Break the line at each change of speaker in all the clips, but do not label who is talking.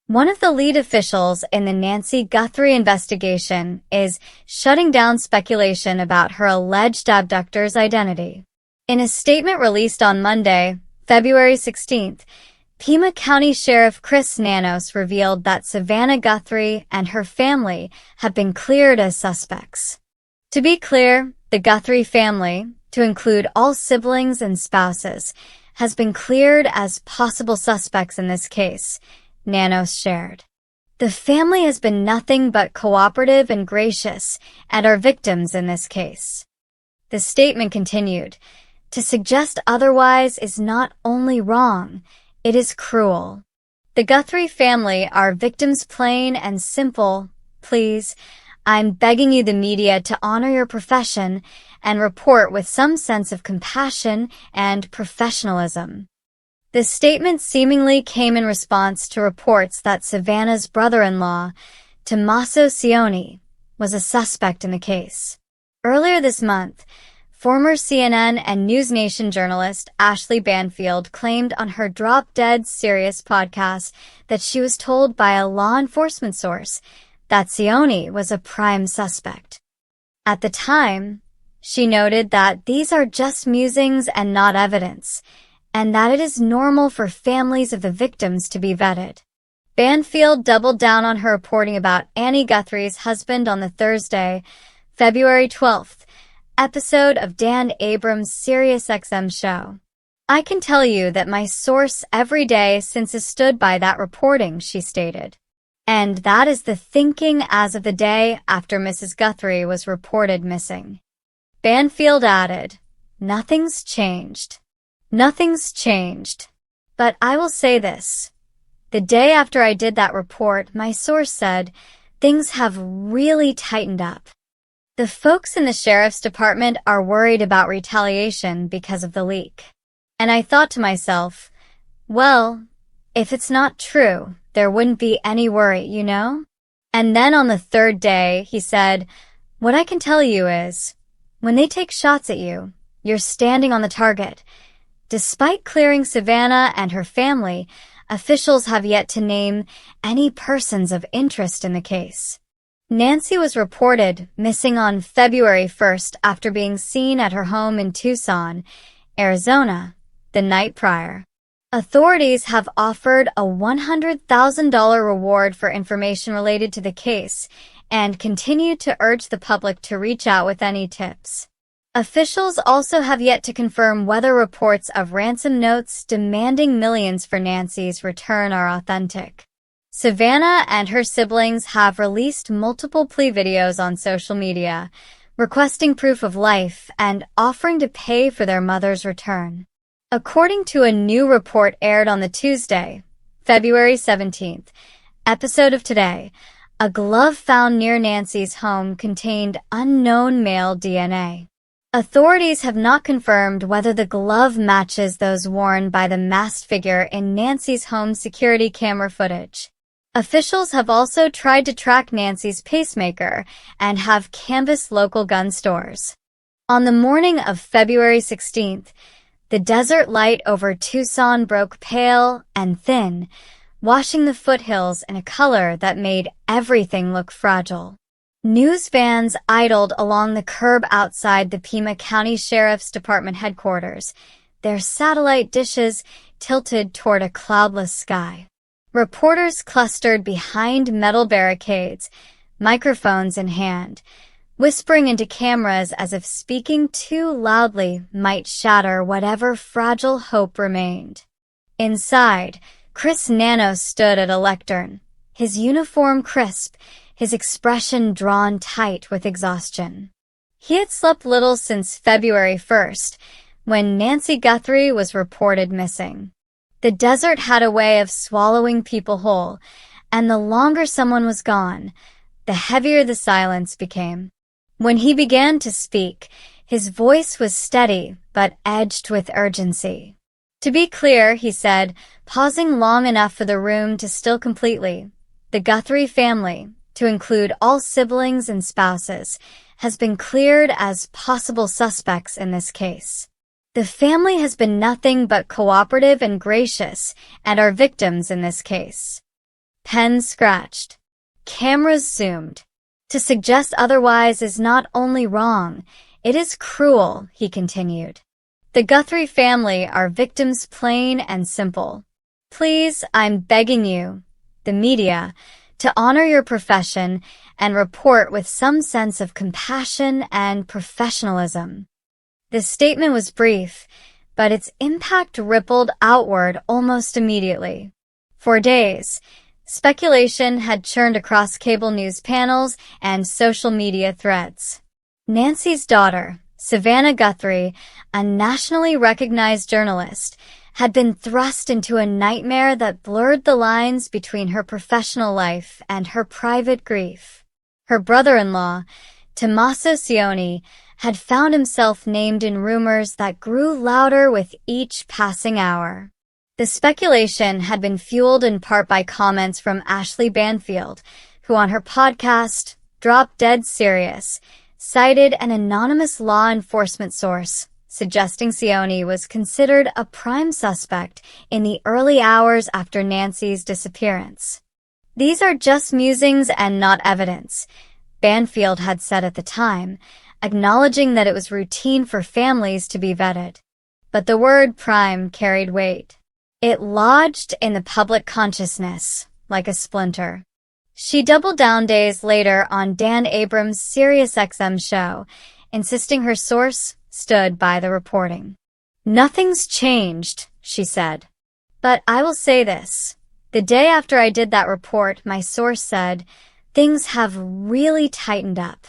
One of the lead officials in the Nancy Guthrie investigation is shutting down speculation about her alleged abductor's identity. In a statement released on Monday, February 16th, Pima County Sheriff Chris Nanos revealed that Savannah Guthrie and her family have been cleared as suspects. To be clear, the Guthrie family, to include all siblings and spouses, has been cleared as possible suspects in this case, Nanos shared. The family has been nothing but cooperative and gracious and are victims in this case. The statement continued, "To suggest otherwise is not only wrong, it is cruel. The Guthrie family are victims plain and simple. Please, I'm begging you the media to honor your profession and report with some sense of compassion and professionalism." The statement seemingly came in response to reports that Savannah's brother-in-law, Tommaso Cioni, was a suspect in the case. Earlier this month, former CNN and News Nation journalist Ashley Banfield claimed on her Drop Dead Serious podcast that she was told by a law enforcement source that Cioni was a prime suspect. At the time, she noted that these are just musings and not evidence, and that it is normal for families of the victims to be vetted. Banfield doubled down on her reporting about Annie Guthrie's husband on the Thursday, February 12th, episode of Dan Abrams' SiriusXM show. "I can tell you that my source every day since has stood by that reporting," she stated. And that is the thinking as of the day after Mrs. Guthrie was reported missing. Banfield added, "Nothing's changed. Nothing's changed. But I will say this. The day after I did that report, my source said, things have really tightened up. The folks in the sheriff's department are worried about retaliation because of the leak." And I thought to myself, well, if it's not true, there wouldn't be any worry, you know? And then on the third day, he said, "What I can tell you is, when they take shots at you, you're standing on the target. Despite clearing Savannah and her family, officials have yet to name any persons of interest in the case." Nancy was reported missing on February 1st after being seen at her home in Tucson, Arizona, the night prior. Authorities have offered a $100,000 reward for information related to the case and continue to urge the public to reach out with any tips. Officials also have yet to confirm whether reports of ransom notes demanding millions for Nancy's return are authentic. Savannah and her siblings have released multiple plea videos on social media, requesting proof of life and offering to pay for their mother's return. According to a new report aired on the Tuesday, February 17th, episode of Today, a glove found near Nancy's home contained unknown male DNA. Authorities have not confirmed whether the glove matches those worn by the masked figure in Nancy's home security camera footage. Officials have also tried to track Nancy's pacemaker and have canvassed local gun stores. On the morning of February 16th, the desert light over Tucson broke pale and thin, washing the foothills in a color that made everything look fragile. News vans idled along the curb outside the Pima County Sheriff's Department headquarters, their satellite dishes tilted toward a cloudless sky. Reporters clustered behind metal barricades, microphones in hand, whispering into cameras as if speaking too loudly might shatter whatever fragile hope remained. Inside, Chris Nanos stood at a lectern, his uniform crisp, his expression drawn tight with exhaustion. He had slept little since February 1st, when Nancy Guthrie was reported missing. The desert had a way of swallowing people whole, and the longer someone was gone, the heavier the silence became. When he began to speak, his voice was steady but edged with urgency. "To be clear," he said, pausing long enough for the room to still completely, "the Guthrie family, to include all siblings and spouses, has been cleared as possible suspects in this case. The family has been nothing but cooperative and gracious and are victims in this case." Pens scratched. Cameras zoomed. To suggest otherwise is not only wrong, it is cruel, he continued. The Guthrie family are victims plain and simple. Please, I'm begging you, the media, to honor your profession and report with some sense of compassion and professionalism. The statement was brief, but its impact rippled outward almost immediately. For days, speculation had churned across cable news panels and social media threads. Nancy's daughter, Savannah Guthrie, a nationally recognized journalist, had been thrust into a nightmare that blurred the lines between her professional life and her private grief. Her brother-in-law, Tommaso Cioni, had found himself named in rumors that grew louder with each passing hour. The speculation had been fueled in part by comments from Ashley Banfield, who on her podcast, Drop Dead Serious, cited an anonymous law enforcement source, suggesting Cioni was considered a prime suspect in the early hours after Nancy's disappearance. These are just musings and not evidence, Banfield had said at the time, acknowledging that it was routine for families to be vetted. But the word prime carried weight. It lodged in the public consciousness, like a splinter. She doubled down days later on Dan Abrams' SiriusXM show, insisting her source stood by the reporting. Nothing's changed, she said. But I will say this. The day after I did that report, my source said, things have really tightened up.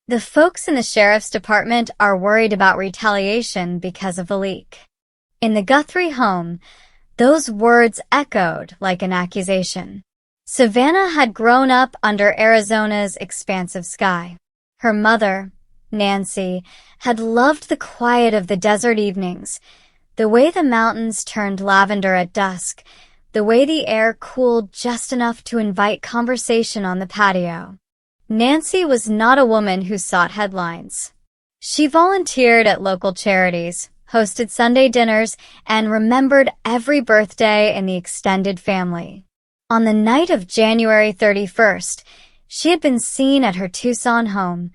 The folks in the sheriff's department are worried about retaliation because of the leak. In the Guthrie home, those words echoed like an accusation. Savannah had grown up under Arizona's expansive sky. Her mother, Nancy, had loved the quiet of the desert evenings, the way the mountains turned lavender at dusk, the way the air cooled just enough to invite conversation on the patio. Nancy was not a woman who sought headlines. She volunteered at local charities, hosted Sunday dinners, and remembered every birthday in the extended family. On the night of January 31st, she had been seen at her Tucson home,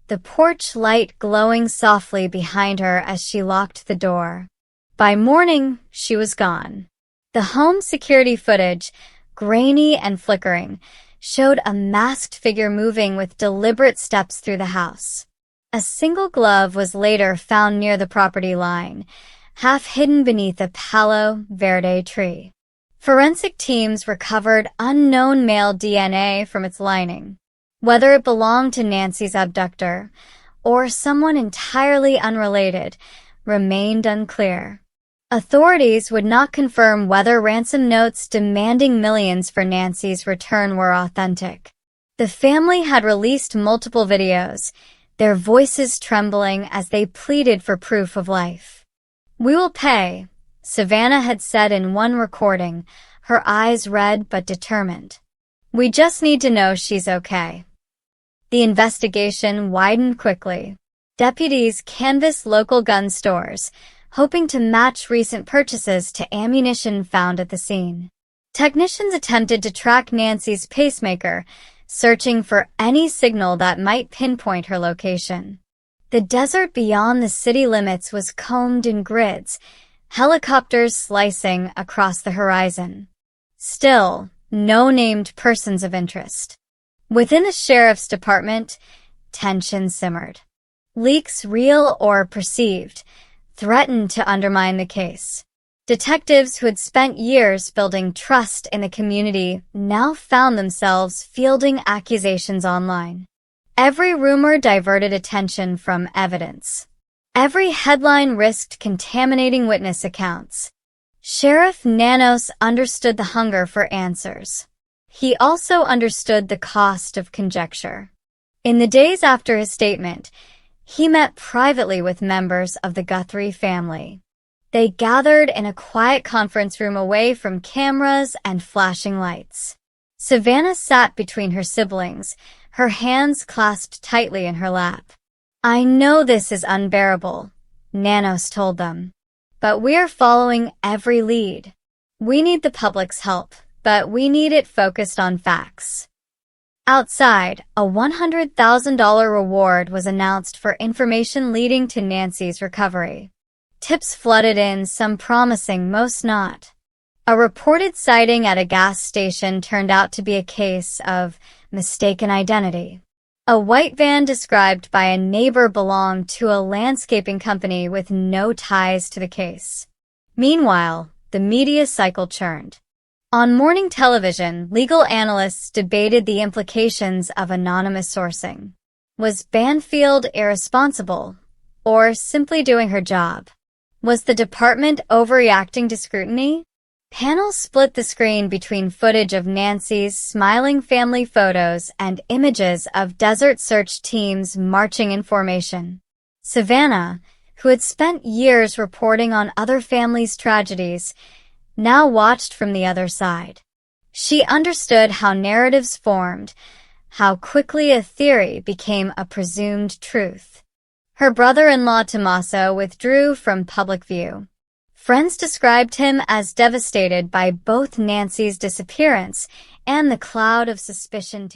the porch light glowing softly behind her as she locked the door. By morning, she was gone. The home security footage, grainy and flickering, showed a masked figure moving with deliberate steps through the house. A single glove was later found near the property line, half hidden beneath a Palo Verde tree. Forensic teams recovered unknown male DNA from its lining. Whether it belonged to Nancy's abductor or someone entirely unrelated remained unclear. Authorities would not confirm whether ransom notes demanding millions for Nancy's return were authentic. The family had released multiple videos, their voices trembling as they pleaded for proof of life. "We will pay," Savannah had said in one recording, her eyes red but determined. "We just need to know she's okay." The investigation widened quickly. Deputies canvassed local gun stores, hoping to match recent purchases to ammunition found at the scene. Technicians attempted to track Nancy's pacemaker, searching for any signal that might pinpoint her location. The desert beyond the city limits was combed in grids, helicopters slicing across the horizon. Still, no named persons of interest. Within the sheriff's department, tension simmered. Leaks, real or perceived, threatened to undermine the case. Detectives who had spent years building trust in the community now found themselves fielding accusations online. Every rumor diverted attention from evidence. Every headline risked contaminating witness accounts. Sheriff Nanos understood the hunger for answers. He also understood the cost of conjecture. In the days after his statement, he met privately with members of the Guthrie family. They gathered in a quiet conference room away from cameras and flashing lights. Savannah sat between her siblings, her hands clasped tightly in her lap. "I know this is unbearable," Nanos told them, "but we're following every lead. We need the public's help, but we need it focused on facts. Outside, a $100,000 reward was announced for information leading to Nancy's recovery. Tips flooded in, some promising, most not. A reported sighting at a gas station turned out to be a case of mistaken identity. A white van described by a neighbor belonged to a landscaping company with no ties to the case. Meanwhile, the media cycle churned. On morning television, legal analysts debated the implications of anonymous sourcing. Was Banfield irresponsible, or simply doing her job? Was the department overreacting to scrutiny? Panels split the screen between footage of Nancy's smiling family photos and images of desert search teams marching in formation. Savannah, who had spent years reporting on other families' tragedies, now watched from the other side. She understood how narratives formed, how quickly a theory became a presumed truth. Her brother-in-law Tommaso withdrew from public view. Friends described him as devastated by both Nancy's disappearance and the cloud of suspicion.